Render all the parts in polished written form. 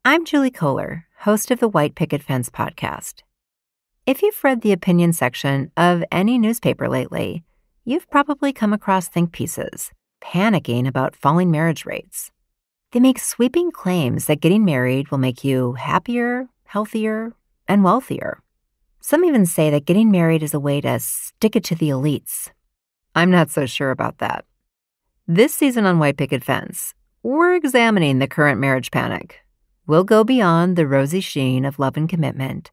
I'm Julie Kohler, host of the White Picket Fence podcast. If you've read the opinion section of any newspaper lately, you've probably come across think pieces panicking about falling marriage rates. They make sweeping claims that getting married will make you happier, healthier, and wealthier. Some even say that getting married is a way to stick it to the elites. I'm not so sure about that. This season on White Picket Fence, we're examining the current marriage panic. We'll go beyond the rosy sheen of love and commitment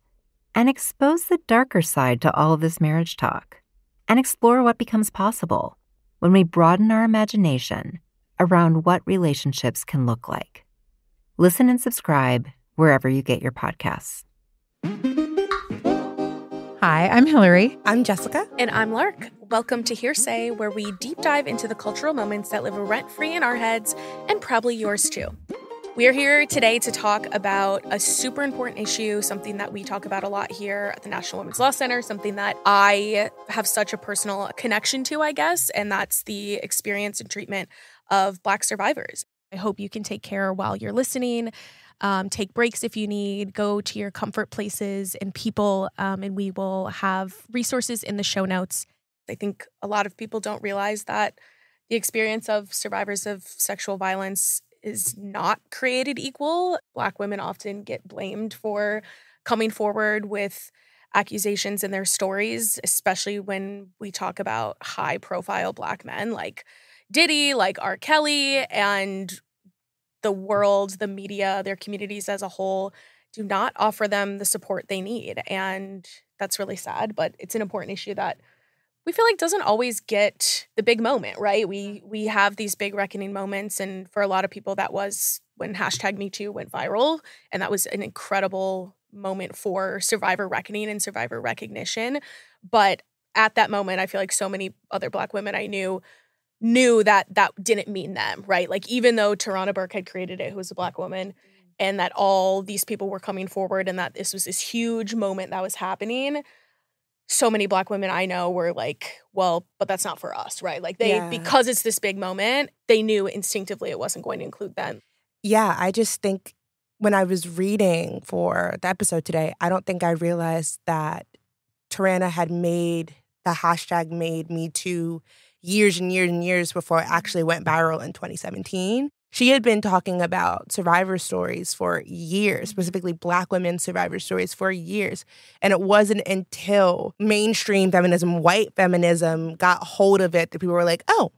and expose the darker side to all of this marriage talk and explore what becomes possible when we broaden our imagination around what relationships can look like. Listen and subscribe wherever you get your podcasts. Hi, I'm Hillary. I'm Jessica. And I'm Lark. Welcome to Hearsay, where we deep dive into the cultural moments that live rent-free in our heads and probably yours too. We are here today to talk about a super important issue, something that we talk about a lot here at the National Women's Law Center, something that I have such a personal connection to, I guess, and that's the experience and treatment of Black survivors. I hope you can take care while you're listening, take breaks if you need, go to your comfort places and people, and we will have resources in the show notes. I think a lot of people don't realize that the experience of survivors of sexual violence is not created equal. Black women often get blamed for coming forward with accusations in their stories, especially when we talk about high-profile Black men like Diddy, like R. Kelly, and the world, the media, their communities as a whole do not offer them the support they need. And that's really sad, but it's an important issue that we feel like doesn't always get the big moment, right? We have these big reckoning moments, and for a lot of people that was when #MeToo went viral, and that was an incredible moment for survivor reckoning and survivor recognition. But at that moment, I feel like so many other Black women I knew that that didn't mean them, right? Like even though Tarana Burke had created it, who was a Black woman, and that all these people were coming forward and that this was this huge moment that was happening, so many Black women I know were like, well, but that's not for us, right? Like because it's this big moment, they knew instinctively it wasn't going to include them. Yeah, I just think when I was reading for the episode today, I don't think I realized that Tarana had made the hashtag made Me Too years and years and years before it actually went viral in 2017. She had been talking about survivor stories for years, specifically Black women survivor stories for years. And it wasn't until mainstream feminism, white feminism, got hold of it that people were like, oh,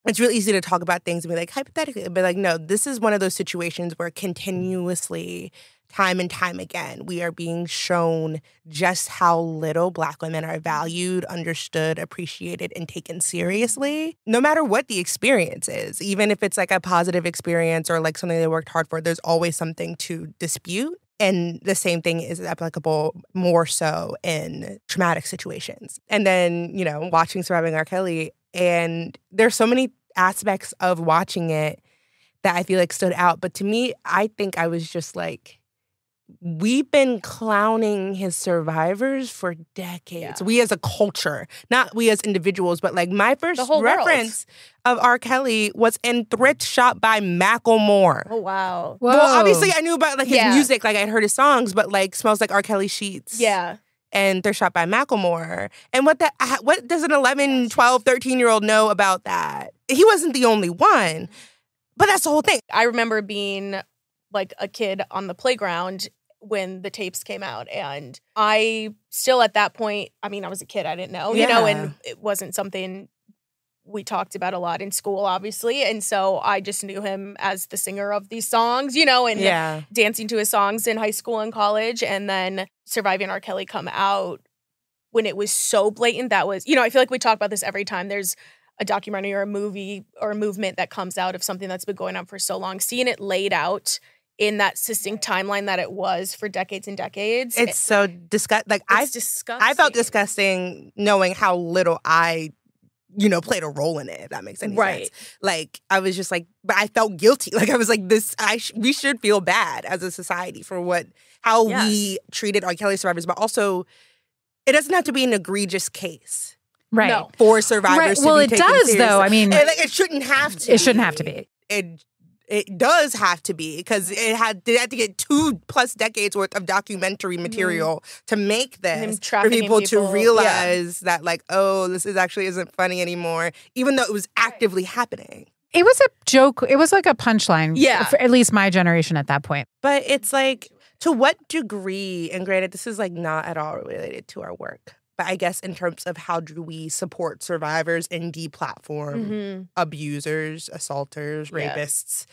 it's really easy to talk about things and be like, hypothetically. But like, no, this is one of those situations where continuously, time and time again, we are being shown just how little Black women are valued, understood, appreciated, and taken seriously, no matter what the experience is. Even if it's like a positive experience or like something they worked hard for, there's always something to dispute. And the same thing is applicable more so in traumatic situations. And then, you know, watching Surviving R. Kelly, and there's so many aspects of watching it that I feel like stood out. But to me, I think I was just like, we've been clowning his survivors for decades. Yeah. We as a culture, not we as individuals, but like my first reference of R. Kelly was in Thrift Shop by Macklemore. Oh, wow. Whoa. Well, obviously I knew about like his music, like I'd heard his songs, but like Smells Like R. Kelly Sheets. Yeah. And Thrift Shop by Macklemore. And what does an 11, 12, 13-year-old know about that? He wasn't the only one, but that's the whole thing. I remember being like a kid on the playground when the tapes came out. And I still at that point, I mean, I was a kid, I didn't know, you know, and it wasn't something we talked about a lot in school, obviously. And so I just knew him as the singer of these songs, you know, and dancing to his songs in high school and college. And then Surviving R. Kelly come out when it was so blatant. That was, you know, I feel like we talk about this every time there's a documentary or a movie or a movement that comes out of something that's been going on for so long. Seeing it laid out in that succinct timeline that it was for decades and decades. It's so disgusting. Like disgusting. I felt disgusting knowing how little I, you know, played a role in it, if that makes any sense. Like, I was just like, but I felt guilty. Like, I was like, we should feel bad as a society for how we treated R. Kelly survivors, but also, it doesn't have to be an egregious case. Right. For survivors to be taken seriously. Well, it does, though. I mean, it shouldn't have to. It shouldn't have to be. it does have to be, because they had to get 2+ decades worth of documentary material to make this for people to realize that, like, oh, this actually isn't funny anymore, even though it was actively happening. It was a joke. It was like a punchline for at least my generation at that point. But it's like, to what degree, and granted, this is like not at all related to our work, but I guess in terms of how do we support survivors and deplatform abusers, assaulters, rapists.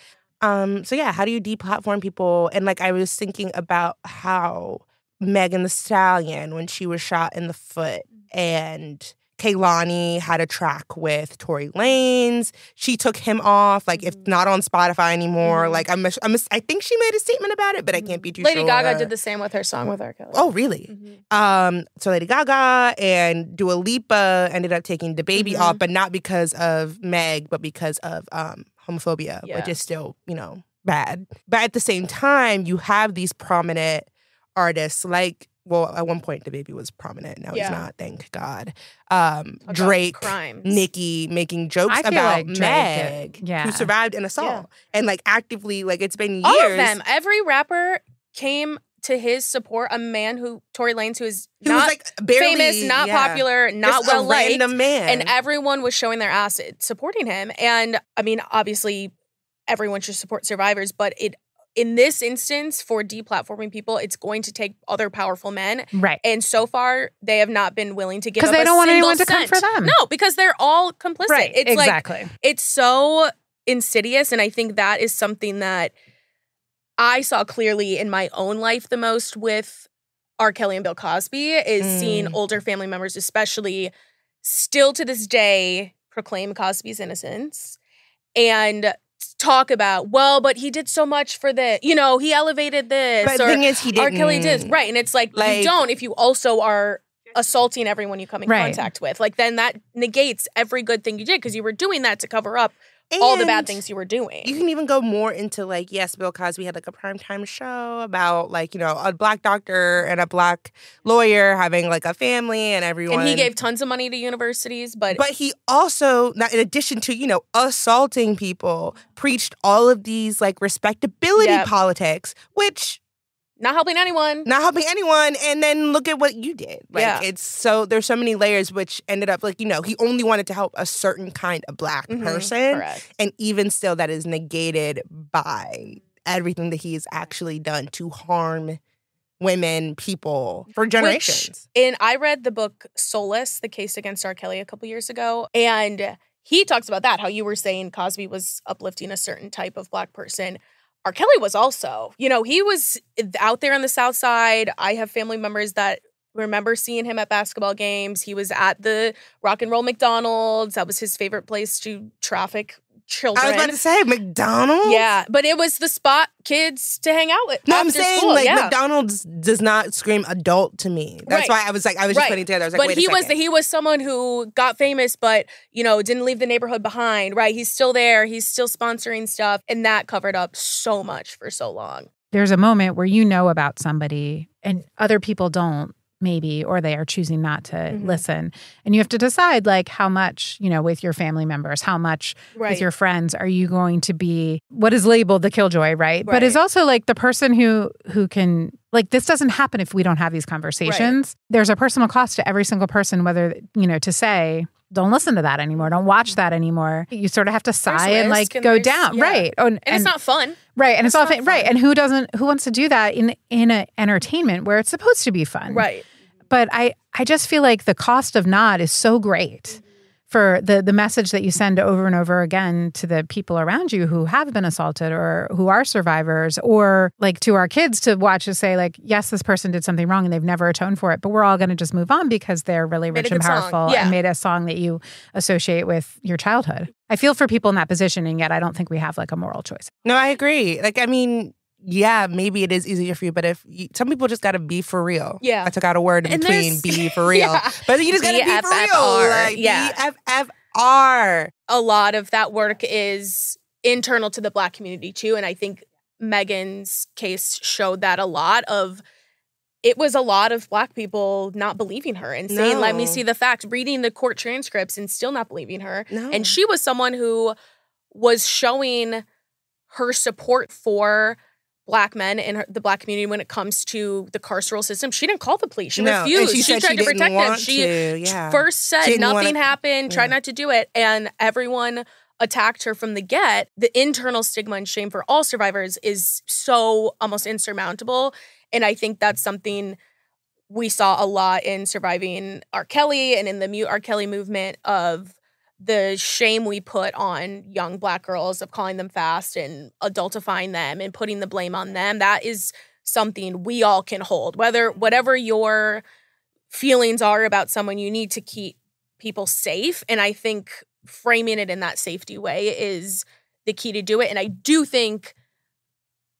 So yeah, how do you deplatform people? And like, I was thinking about how Megan Thee Stallion, when she was shot in the foot, and Kehlani had a track with Tory Lanez. She took him off, like, if not on Spotify anymore. Like, I think she made a statement about it, but I can't be too sure. Lady Gaga did the same with her song with R. Kelly. Oh, really? So Lady Gaga and Dua Lipa ended up taking the baby off, but not because of Meg, but because of homophobia, which is still, bad. But at the same time, you have these prominent artists like, well, at one point, the baby was prominent. Now he's not, thank God. Drake, Nicki making jokes about Meg, who survived an assault. And, like, actively, like, it's been years. All of them. Every rapper came to his support. A man Tory Lanez, who is not was, like, barely, famous, not popular, not well-liked. Random man. And everyone was showing their ass supporting him. And, I mean, obviously, everyone should support survivors, but in this instance, for deplatforming people, it's going to take other powerful men. Right. And so far, they have not been willing to give up a because they don't want anyone to cent. come for them. No, because they're all complicit. Right, it's exactly. Like, it's so insidious, and I think that is something that I saw clearly in my own life the most with R. Kelly and Bill Cosby, is seeing older family members especially still to this day proclaim Cosby's innocence and talk about, well, but he did so much for this. He elevated this. But the thing is, he didn't. R. Kelly did. Right. And it's like, you don't if you also are assaulting everyone you come in contact with. Like, then that negates every good thing you did, because you were doing that to cover up all the bad things you were doing. You can even go more into, like, yes, Bill Cosby had, like, a primetime show about, like, a Black doctor and a Black lawyer having, like, a family and everyone. And he gave tons of money to universities, but he also, in addition to, assaulting people, preached all of these, like, respectability politics, which... Not helping anyone. And then look at what you did. Like, there's so many layers, which ended up, like, he only wanted to help a certain kind of Black person. Correct. And even still, that is negated by everything that he has actually done to harm women, people, for generations. And I read the book Solace, The Case Against R. Kelly, a couple years ago. And he talks about that, how you were saying Cosby was uplifting a certain type of Black person. R. Kelly was also, he was out there on the South Side. I have family members that remember seeing him at basketball games. He was at the Rock and Roll McDonald's. That was his favorite place to traffic children. I was about to say, McDonald's? Yeah, but it was the spot kids to hang out with. No, after I'm saying, school. like, McDonald's does not scream adult to me. That's why I was just putting it together. I was like, wait a second. But he was someone who got famous, but, didn't leave the neighborhood behind, right? He's still there. He's still sponsoring stuff. And that covered up so much for so long. There's a moment where you know about somebody and other people don't, maybe, or they are choosing not to listen. And you have to decide, like, how much, with your family members, how much with your friends are you going to be what is labeled the killjoy, right? But it's also, like, the person who can, like, this doesn't happen if we don't have these conversations. There's a personal cost to every single person, whether, to say, don't listen to that anymore, don't watch that anymore. You sort of have to sigh and, like, go down. Right. And it's not fun. Right. And it's all fun. Right. And who wants to do that in an entertainment where it's supposed to be fun? Right. But I just feel like the cost of not is so great for the message that you send over and over again to the people around you who have been assaulted or who are survivors, or, like, to our kids to watch and say, like, yes, this person did something wrong and they've never atoned for it, but we're all going to just move on because they're really rich and powerful and made a song that you associate with your childhood. I feel for people in that position, and yet I don't think we have, like, a moral choice. No, I agree. Like, I mean, yeah, maybe it is easier for you, but some people just got to be for real. Yeah. I took out a word in between be for real. But you just got to be for real. Like, BFFR. A lot of that work is internal to the Black community, too. And I think Megan's case showed that a lot of... It was a lot of Black people not believing her and saying, let me see the facts, reading the court transcripts and still not believing her. No. And she was someone who was showing her support for Black men and the Black community when it comes to the carceral system. She didn't call the police. She refused. She tried to protect them. She first said nothing happened, tried not to do it, and everyone attacked her from the get. The internal stigma and shame for all survivors is so almost insurmountable, and I think that's something we saw a lot in surviving R. Kelly and in the Mute R. Kelly movement of the shame we put on young Black girls of calling them fast and adultifying them and putting the blame on them. That is something we all can hold. Whatever your feelings are about someone, you need to keep people safe. And I think framing it in that safety way is the key to do it. And I do think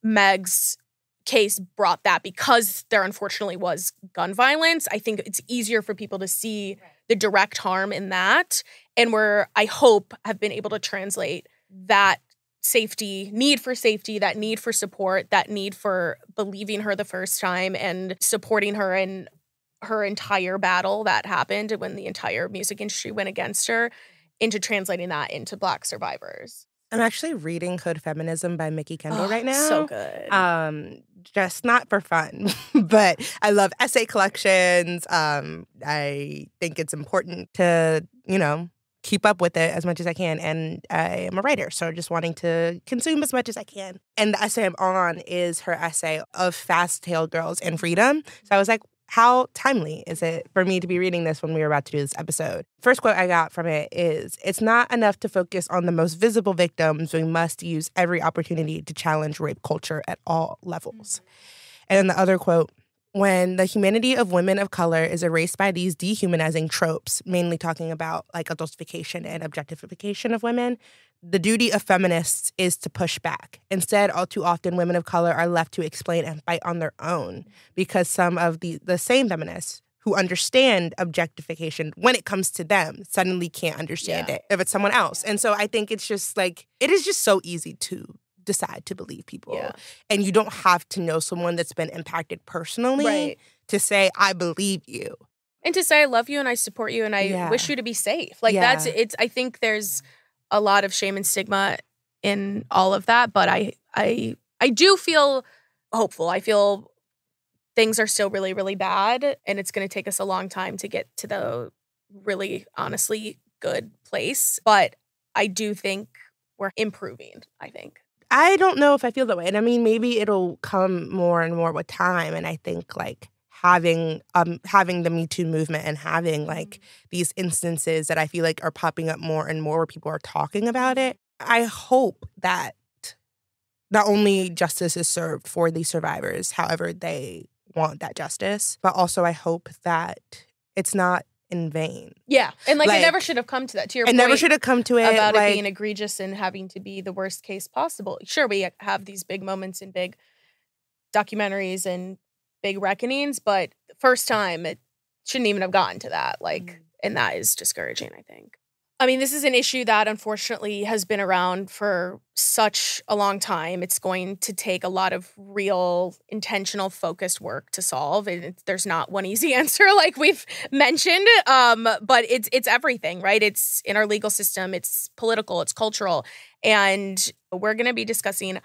Meg's case brought that because there unfortunately was gun violence. I think it's easier for people to see the direct harm in that. And I hope, have been able to translate that need for safety, that need for support, that need for believing her the first time and supporting her in her entire battle that happened when the entire music industry went against her, into translating that into Black survivors. I'm actually reading Hood Feminism by Mikki Kendall right now. So good. Just not for fun, but I love essay collections. I think it's important to, keep up with it as much as I can. And I am a writer, so just wanting to consume as much as I can. And the essay I'm on is her essay of fast-tailed girls and freedom. So I was like, how timely is it for me to be reading this when we were about to do this episode? First quote I got from it is, "It's not enough to focus on the most visible victims. We must use every opportunity to challenge rape culture at all levels." And then the other quote, "When the humanity of women of color is erased by these dehumanizing tropes," mainly talking about like adultification and objectification of women, "the duty of feminists is to push back. Instead, all too often, women of color are left to explain and fight on their own because some of the same feminists who understand objectification when it comes to them suddenly can't understand it if it's someone else." And so I think it's just like, it is just so easy to decide to believe people. Yeah. And you don't have to know someone that's been impacted personally to say, I believe you. And to say, I love you and I support you and I wish you to be safe. Like I think there's a lot of shame and stigma in all of that, but I do feel hopeful. I feel things are still really, really bad, and it's going to take us a long time to get to the really, honestly good place. But I do think we're improving, I think. I don't know if I feel that way. And I mean, maybe it'll come more and more with time. And I think like having the Me Too movement and having like these instances that I feel like are popping up more and more where people are talking about it, I hope that not only justice is served for these survivors, however they want that justice, but also I hope that it's not in vain. Yeah. And like it never should have come to that. To your point, it never should have come to it. About it being egregious and having to be the worst case possible. Sure, we have these big moments in big documentaries and big reckonings, but the first time it shouldn't even have gotten to that. And that is discouraging, I think. I mean, this is an issue that unfortunately has been around for such a long time. It's going to take a lot of real, intentional, focused work to solve. And there's not one easy answer, like we've mentioned. But it's everything, right? It's in our legal system. It's political. It's cultural. And we're going to be discussing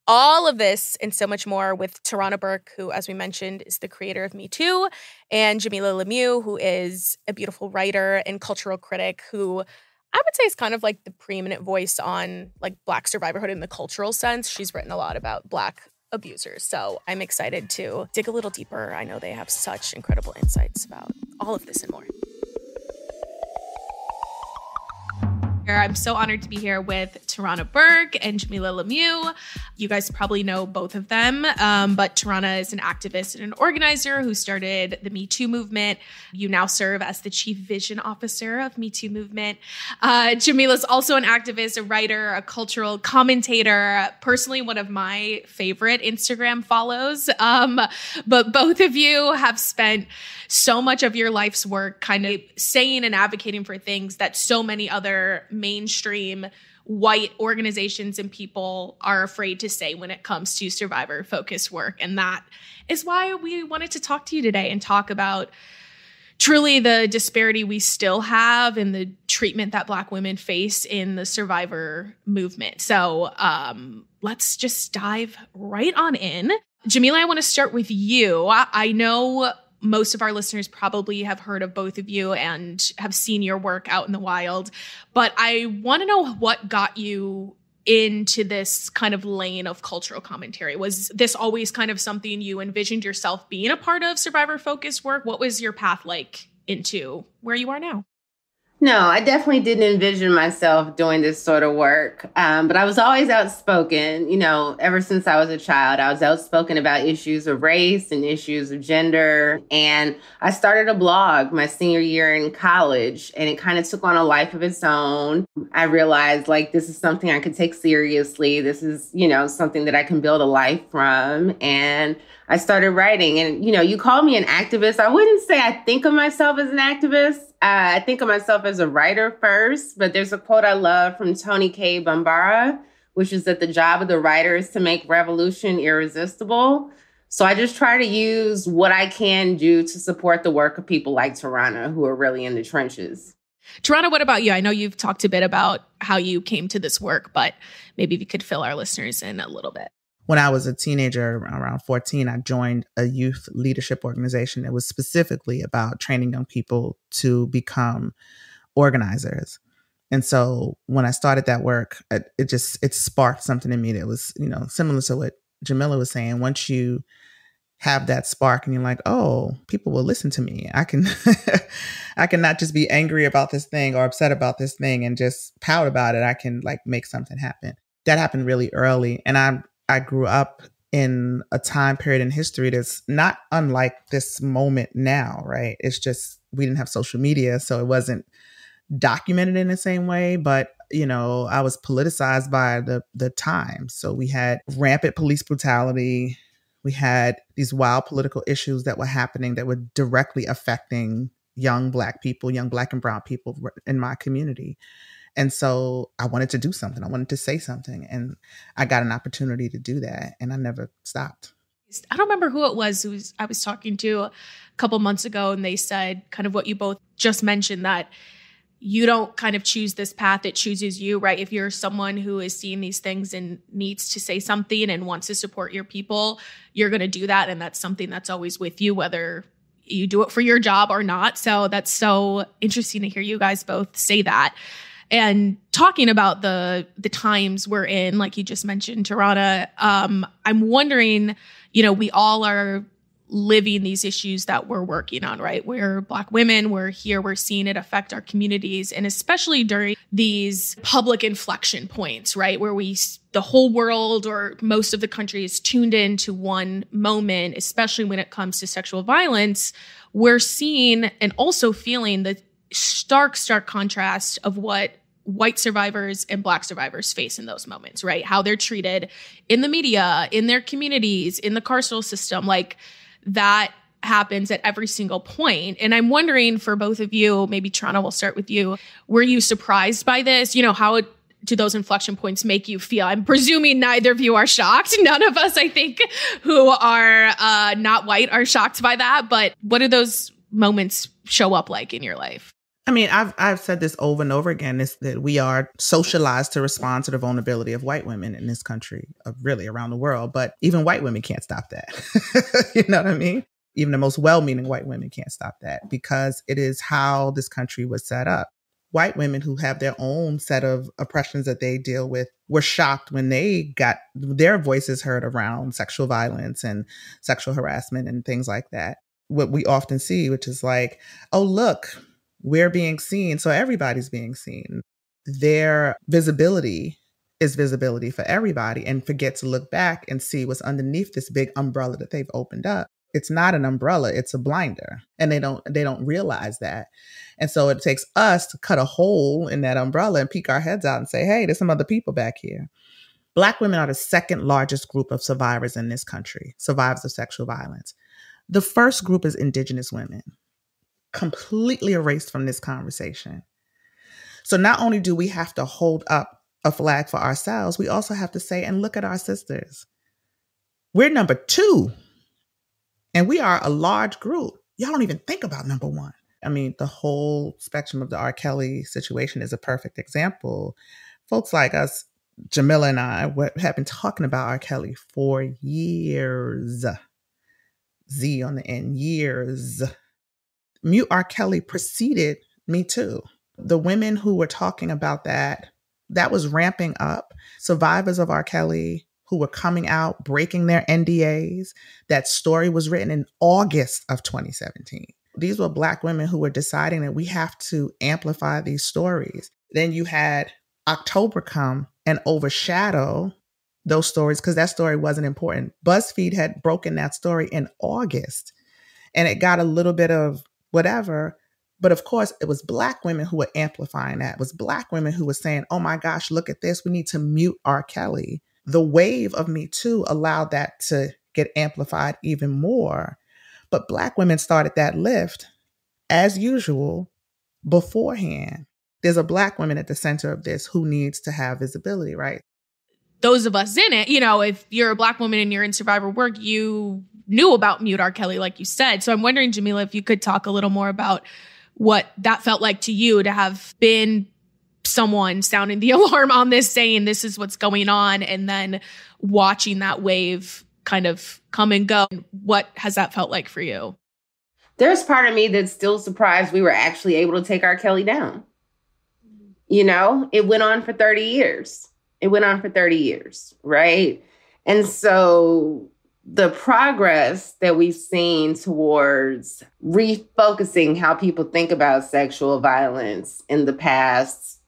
all of this and so much more with Tarana Burke, who, as we mentioned, is the creator of Me Too, and Jamilah LeMieux, who is a beautiful writer and cultural critic who I would say is kind of like the preeminent voice on like Black survivorhood in the cultural sense. She's written a lot about Black abusers. So I'm excited to dig a little deeper. I know they have such incredible insights about all of this and more. I'm so honored to be here with Tarana Burke and Jamilah LeMieux. You guys probably know both of them, but Tarana is an activist and an organizer who started the Me Too movement. You now serve as the chief vision officer of Me Too movement. Jamilah is also an activist, a writer, a cultural commentator, personally one of my favorite Instagram follows. But both of you have spent so much of your life's work kind of saying and advocating for things that so many other mainstream white organizations and people are afraid to say when it comes to survivor-focused work. And that is why we wanted to talk to you today and talk about truly the disparity we still have in the treatment that Black women face in the survivor movement. So let's just dive right on in. Jamilah, I want to start with you. I know most of our listeners probably have heard of both of you and have seen your work out in the wild, but I want to know what got you into this kind of lane of cultural commentary. Was this always kind of something you envisioned yourself being a part of, survivor-focused work? What was your path like into where you are now? No, I definitely didn't envision myself doing this sort of work. But I was always outspoken, ever since I was a child. I was outspoken about issues of race and issues of gender. And I started a blog my senior year in college, and it kind of took on a life of its own. I realized, this is something I could take seriously. This is, something that I can build a life from. And I started writing. And, you call me an activist. I wouldn't say I think of myself as an activist. I think of myself as a writer first, but there's a quote I love from Tony K. Bambara, which is that the job of the writer is to make revolution irresistible. So I just try to use what I can do to support the work of people like Tarana, who are really in the trenches. Tarana, what about you? I know you've talked a bit about how you came to this work, but maybe we could fill our listeners in a little bit. When I was a teenager, around 14, I joined a youth leadership organization that was specifically about training young people to become organizers. And so when I started that work, it sparked something in me that was, similar to what Jamilah was saying. Once you have that spark and you're like, oh, people will listen to me. I can not just be angry about this thing or upset about this thing and just pout about it. I can make something happen. That happened really early. And I grew up in a time period in history that's not unlike this moment now, right? It's just we didn't have social media, so it wasn't documented in the same way. But, I was politicized by the time. So we had rampant police brutality. We had these wild political issues that were happening that were directly affecting young Black people, young Black and brown people in my community. And so I wanted to do something. I wanted to say something. And I got an opportunity to do that. And I never stopped. I don't remember who it was I was talking to a couple months ago. And they said kind of what you both just mentioned, that you don't kind of choose this path. It chooses you, right? If you're someone who is seeing these things and needs to say something and wants to support your people, you're going to do that. And that's something that's always with you, whether you do it for your job or not. So that's so interesting to hear you guys both say that. And talking about the times we're in, like you just mentioned, Tarana, I'm wondering, we all are living these issues that we're working on, right? We're Black women, we're here, we're seeing it affect our communities, and especially during these public inflection points, right? Where the whole world or most of the country is tuned in to one moment, especially when it comes to sexual violence. We're seeing and also feeling the stark contrast of what white survivors and Black survivors face in those moments, right? How they're treated in the media, in their communities, in the carceral system, that happens at every single point. And I'm wondering for both of you, maybe Tarana, we'll start with you. Were you surprised by this? How do those inflection points make you feel? I'm presuming neither of you are shocked. None of us, I think, who are not white are shocked by that. But what do those moments show up like in your life? I mean, I've said this over and over again, is that we are socialized to respond to the vulnerability of white women in this country, really around the world. But even white women can't stop that. You know what I mean? Even the most well-meaning white women can't stop that, because it is how this country was set up. White women who have their own set of oppressions that they deal with were shocked when they got their voices heard around sexual violence and sexual harassment and things like that. What we often see, which is oh, look, we're being seen, so everybody's being seen. Their visibility is visibility for everybody, and forget to look back and see what's underneath this big umbrella that they've opened up. It's not an umbrella, it's a blinder. And they don't realize that. And so it takes us to cut a hole in that umbrella and peek our heads out and say, hey, there's some other people back here. Black women are the second largest group of survivors in this country, survivors of sexual violence. The first group is Indigenous women, completely erased from this conversation. So not only do we have to hold up a flag for ourselves, we also have to say, and look at our sisters. We're number 2, and we are a large group. Y'all don't even think about number 1. I mean, the whole spectrum of the R. Kelly situation is a perfect example. Folks like us, Jamilah and I, have been talking about R. Kelly for years. Z on the end, years. Mute R. Kelly preceded Me Too. The women who were talking about that was ramping up. Survivors of R. Kelly who were coming out, breaking their NDAs. That story was written in August of 2017. These were Black women who were deciding that we have to amplify these stories. Then you had October come and overshadow those stories because that story wasn't important. BuzzFeed had broken that story in August and it got a little bit of whatever. But of course, it was Black women who were amplifying that. It was Black women who were saying, oh my gosh, look at this. We need to mute R. Kelly. The wave of Me Too allowed that to get amplified even more. But Black women started that lift, as usual, beforehand. There's a Black woman at the center of this who needs to have visibility, right? Those of us in it, you know, if you're a Black woman and you're in survivor work, you knew about Mute R. Kelly, like you said. So I'm wondering, Jamilah, if you could talk a little more about what that felt like to you to have been someone sounding the alarm on this, saying this is what's going on, and then watching that wave kind of come and go. What has that felt like for you? There's part of me that's still surprised we were actually able to take R. Kelly down. You know, it went on for 30 years. It went on for 30 years, right? And so the progress that we've seen towards refocusing how people think about sexual violence in the past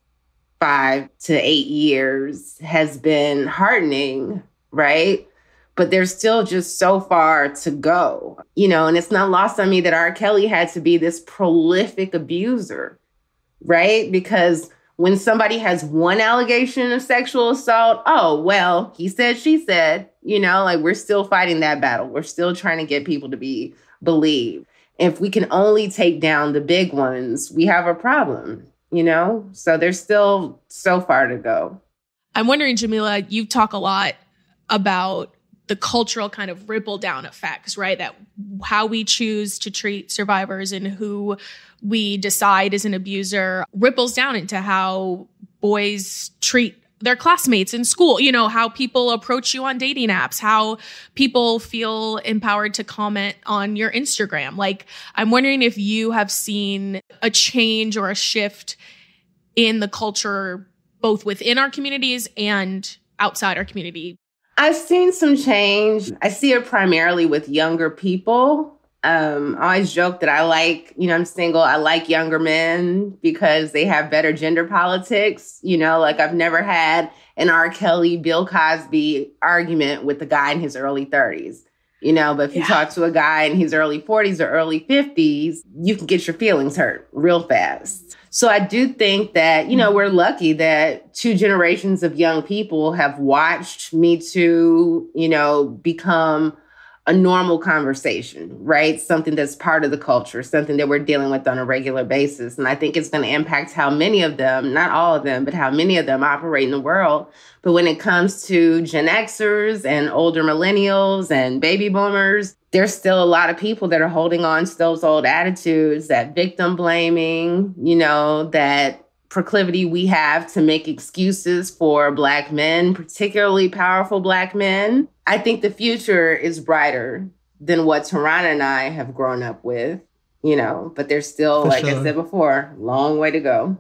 5 to 8 years has been heartening, right? But there's still just so far to go, you know, and it's not lost on me that R. Kelly had to be this prolific abuser, right? Because when somebody has one allegation of sexual assault, oh, well, he said, she said, you know, like we're still fighting that battle. We're still trying to get people to be believed. If we can only take down the big ones, we have a problem, you know? So there's still so far to go. I'm wondering, Jamilah, you talk a lot about the cultural kind of ripple down effects, right? That how we choose to treat survivors and who we decide is an abuser ripples down into how boys treat their classmates in school, you know, how people approach you on dating apps, how people feel empowered to comment on your Instagram. Like, I'm wondering if you have seen a change or a shift in the culture, both within our communities and outside our community. I've seen some change. I see it primarily with younger people. I always joke that I like, you know, I'm single. I like younger men because they have better gender politics. You know, like I've never had an R. Kelly, Bill Cosby argument with a guy in his early 30s. You know, but if you talk to a guy in his early 40s or early 50s, you can get your feelings hurt real fast. So I do think that, you know, we're lucky that 2 generations of young people have watched Me Too, you know, become a normal conversation, right? Something that's part of the culture, something that we're dealing with on a regular basis. And I think it's going to impact how many of them, not all of them, but how many of them operate in the world. But when it comes to Gen Xers and older millennials and baby boomers, there's still a lot of people that are holding on to those old attitudes, that victim blaming, you know, that proclivity we have to make excuses for Black men, particularly powerful Black men. I think the future is brighter than what Tarana and I have grown up with, you know, but there's still, I said before, long way to go.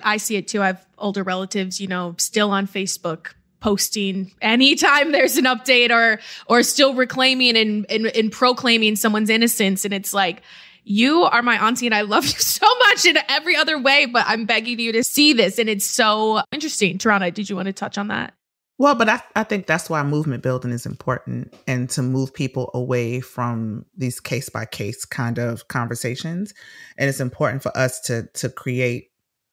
I see it too. I have older relatives, you know, still on Facebook posting anytime there's an update or still reclaiming and proclaiming someone's innocence. And it's like, you are my auntie and I love you so much in every other way, but I'm begging you to see this. And it's so interesting. Tarana, did you want to touch on that? Well, but I think that's why movement building is important, and to move people away from these case by case kind of conversations. And it's important for us to create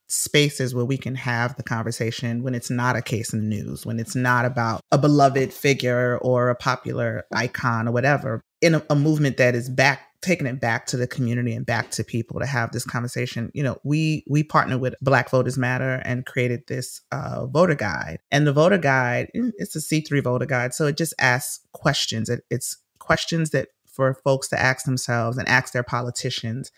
spaces where we can have the conversation when it's not a case in the news, when it's not about a beloved figure or a popular icon or whatever, in a movement that is taking it back to the community and back to people to have this conversation. You know, we partnered with Black Voters Matter and created this voter guide. And the voter guide, it's a C3 voter guide. So it just asks questions. It's questions that for folks to ask themselves and ask their politicians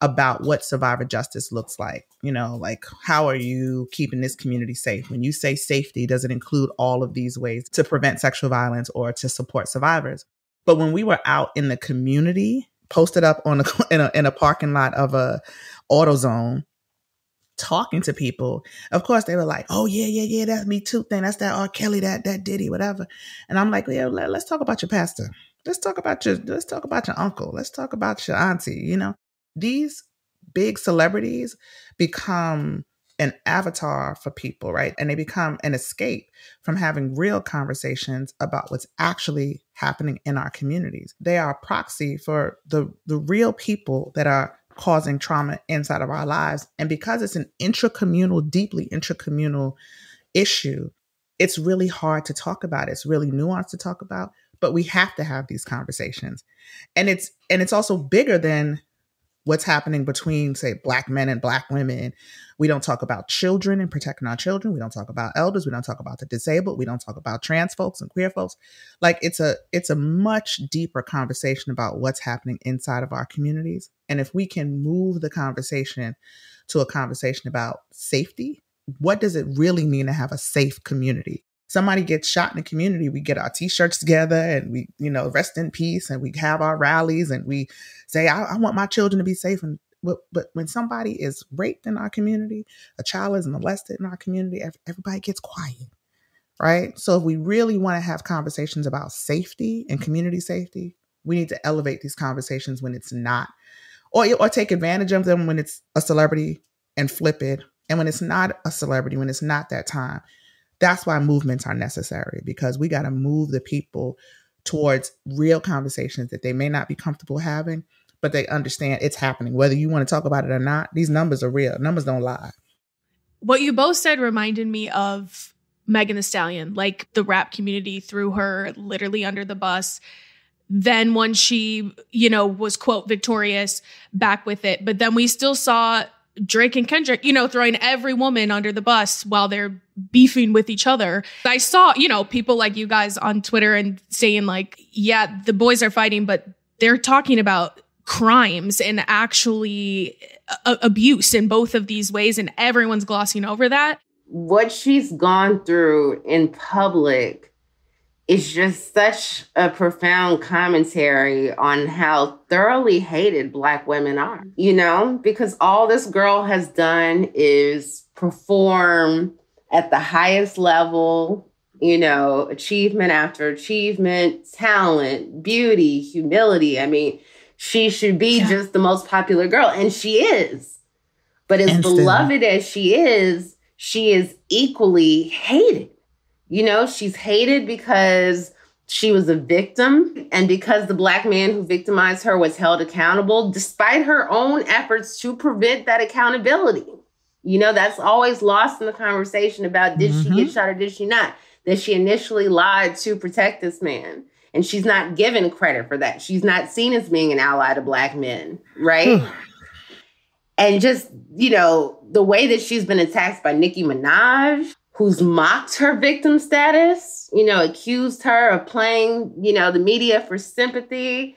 about what survivor justice looks like. You know, like, how are you keeping this community safe? When you say safety, does it include all of these ways to prevent sexual violence or to support survivors? But when we were out in the community, posted up on in a parking lot of a AutoZone, talking to people, of course they were like, "Oh yeah, that's Me Too thing. That's that R. Kelly, that Diddy, whatever." And I'm like, "Yeah, let's talk about your pastor. Let's talk about your uncle. Let's talk about your auntie." You know, these big celebrities become an avatar for people, right? And they become an escape from having real conversations about what's actually happening in our communities. They are a proxy for the real people that are causing trauma inside of our lives. And because it's an deeply intracommunal issue, it's really hard to talk about. It's really nuanced to talk about, but we have to have these conversations. And it's also bigger than what's happening between, say, Black men and Black women. We don't talk about children and protecting our children. We don't talk about elders. We don't talk about the disabled. We don't talk about trans folks and queer folks. Like, it's a much deeper conversation about what's happening inside of our communities. And if we can move the conversation to a conversation about safety, what does it really mean to have a safe community? Somebody gets shot in the community, we get our T-shirts together and we, rest in peace, and we have our rallies and we say, I want my children to be safe. But when somebody is raped in our community, a child is molested in our community, everybody gets quiet, right? So if we really want to have conversations about safety and community safety, we need to elevate these conversations when it's not, or take advantage of them when it's a celebrity and flip it. And when it's not a celebrity, when it's not that time. That's why movements are necessary, because we got to move the people towards real conversations that they may not be comfortable having, but they understand it's happening. Whether you want to talk about it or not, these numbers are real. Numbers don't lie. What you both said reminded me of Megan Thee Stallion, like the rap community threw her literally under the bus. Then when she, was, quote, victorious, back with it. But then we still saw Drake and Kendrick, throwing every woman under the bus while they're beefing with each other. I saw, people like you guys on Twitter and saying like, yeah, the boys are fighting, but they're talking about crimes and actually abuse in both of these ways. And everyone's glossing over that. What she's gone through in public is just such a profound commentary on how thoroughly hated Black women are, because all this girl has done is perform at the highest level, achievement after achievement, talent, beauty, humility. I mean, she should be just the most popular girl, and she is. But as beloved as she is equally hated. She's hated because she was a victim and because the Black man who victimized her was held accountable, despite her own efforts to prevent that accountability. That's always lost in the conversation about did she get shot or did she not? That she initially lied to protect this man. And she's not given credit for that. She's not seen as being an ally to Black men, right? And just, the way that she's been attacked by Nicki Minaj, who's mocked her victim status, accused her of playing, the media for sympathy.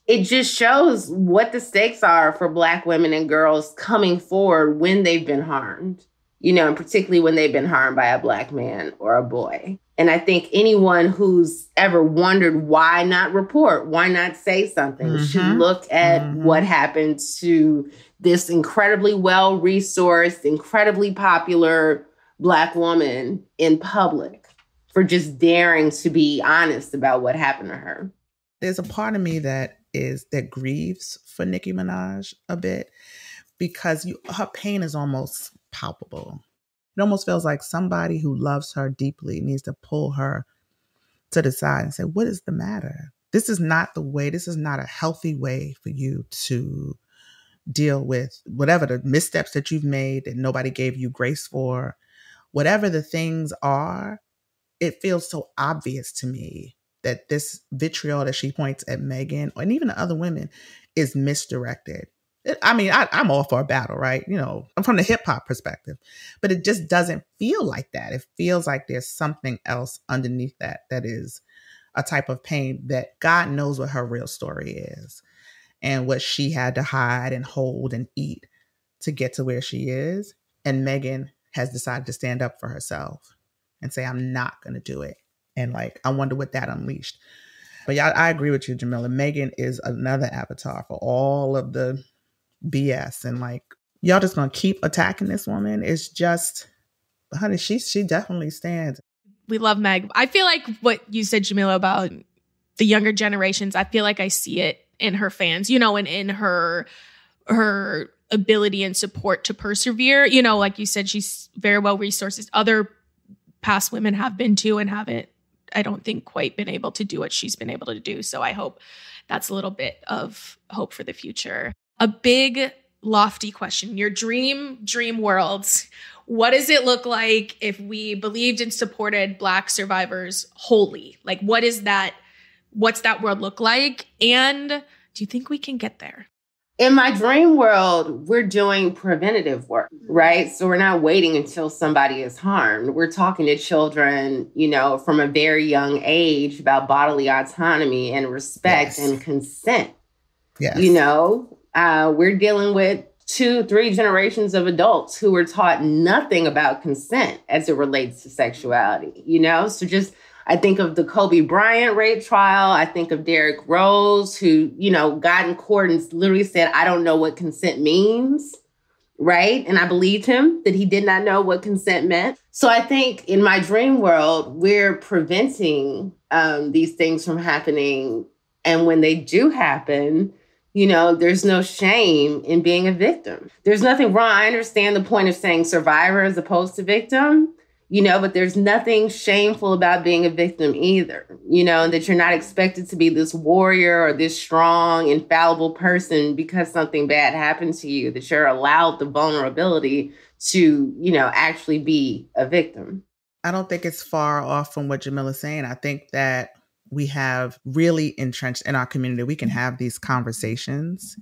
It just shows what the stakes are for Black women and girls coming forward when they've been harmed, and particularly when they've been harmed by a Black man or a boy. And I think anyone who's ever wondered why not report, why not say something, should look at what happened to this incredibly well-resourced, incredibly popular Black woman in public for just daring to be honest about what happened to her. There's a part of me that grieves for Nicki Minaj a bit, because her pain is almost palpable. It almost feels like somebody who loves her deeply needs to pull her to the side and say, what is the matter? This is not the way. This is not a healthy way for you to deal with whatever the missteps that you've made that nobody gave you grace for. Whatever the things are, it feels so obvious to me that this vitriol that she points at Megan and even the other women is misdirected. I mean, I'm all for a battle, right? I'm from the hip hop perspective, but it just doesn't feel like that. It feels like there's something else underneath that is a type of pain that God knows what her real story is. and what she had to hide and hold and eat to get to where she is. And Megan has decided to stand up for herself and say, I'm not going to do it. And like, I wonder what that unleashed. But yeah, I agree with you, Jamilah. Megan is another avatar for all of the BS. And like, y'all just going to keep attacking this woman. It's just, honey, she definitely stands. We love Meg. I feel like what you said, Jamilah, about the younger generations, I feel like I see it in her fans, you know, and in her ability and support to persevere. You know, like you said, she's very well resourced. Other past women have been too and haven't, I don't think, quite been able to do what she's been able to do. So I hope that's a little bit of hope for the future. A big, lofty question. Your dream worlds. What does it look like if we believed and supported Black survivors wholly? Like, what's that world look like? And do you think we can get there? In my dream world, we're doing preventative work, right? So we're not waiting until somebody is harmed. We're talking to children, you know, from a very young age about bodily autonomy and respect and consent. Yes. You know, we're dealing with 2-3 generations of adults who were taught nothing about consent as it relates to sexuality, you know? So just, I think of the Kobe Bryant rape trial. I think of Derrick Rose, who, you know, got in court and literally said, I don't know what consent means, right? And I believed him that he did not know what consent meant. So I think in my dream world, we're preventing these things from happening. And when they do happen, you know, there's no shame in being a victim. There's nothing wrong. I understand the point of saying survivor as opposed to victim. You know, but there's nothing shameful about being a victim either, you know, that you're not expected to be this warrior or this strong, infallible person because something bad happened to you, that you're allowed the vulnerability to, you know, actually be a victim. I don't think it's far off from what Jamilah's saying. I think that we have really entrenched in our community. We can have these conversations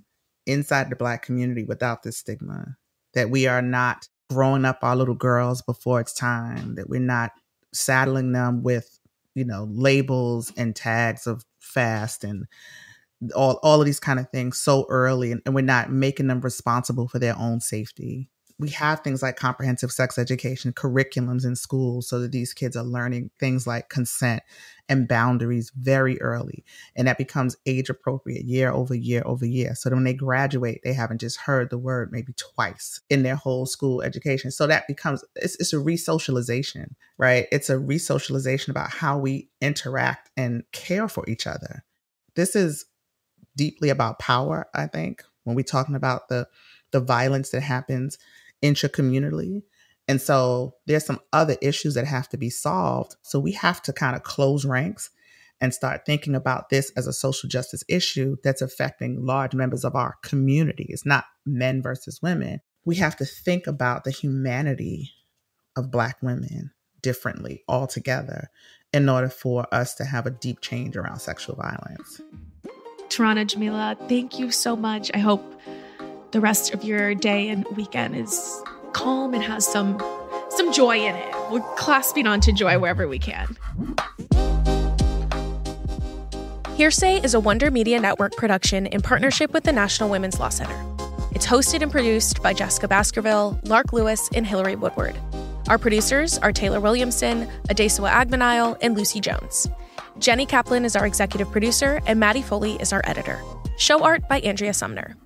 inside the Black community without this stigma, that we are not growing up our little girls before it's time, that we're not saddling them with, you know, labels and tags of fast and all of these kind of things so early, and we're not making them responsible for their own safety. We have things like comprehensive sex education curriculums in schools so that these kids are learning things like consent and boundaries very early. And that becomes age appropriate year over year over year. So that when they graduate, they haven't just heard the word maybe twice in their whole school education. So that becomes, it's a re-socialization, right? It's a re-socialization about how we interact and care for each other. This is deeply about power, I think, when we're talking about the violence that happens intracommunally. And so there's some other issues that have to be solved. So we have to kind of close ranks and start thinking about this as a social justice issue that's affecting large members of our community. It's not men versus women. We have to think about the humanity of Black women differently altogether in order for us to have a deep change around sexual violence. Tarana, Jamilah, thank you so much. I hope the rest of your day and weekend is calm and has some joy in it. We're clasping onto joy wherever we can. Hearsay is a Wonder Media Network production in partnership with the National Women's Law Center. It's hosted and produced by Jessica Baskerville, Lark Lewis, and Hillary Woodward. Our producers are Taylor Williamson, Adesuwa Agbanile, and Lucy Jones. Jenny Kaplan is our executive producer, and Maddie Foley is our editor. Show art by Andrea Sumner.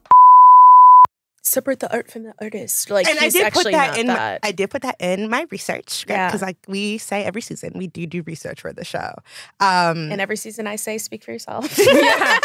Separate the art from the artist. Like, and he's actually not that. I did put that in my research script because, like we say every season, we do research for the show. And every season I say, speak for yourself. Yeah.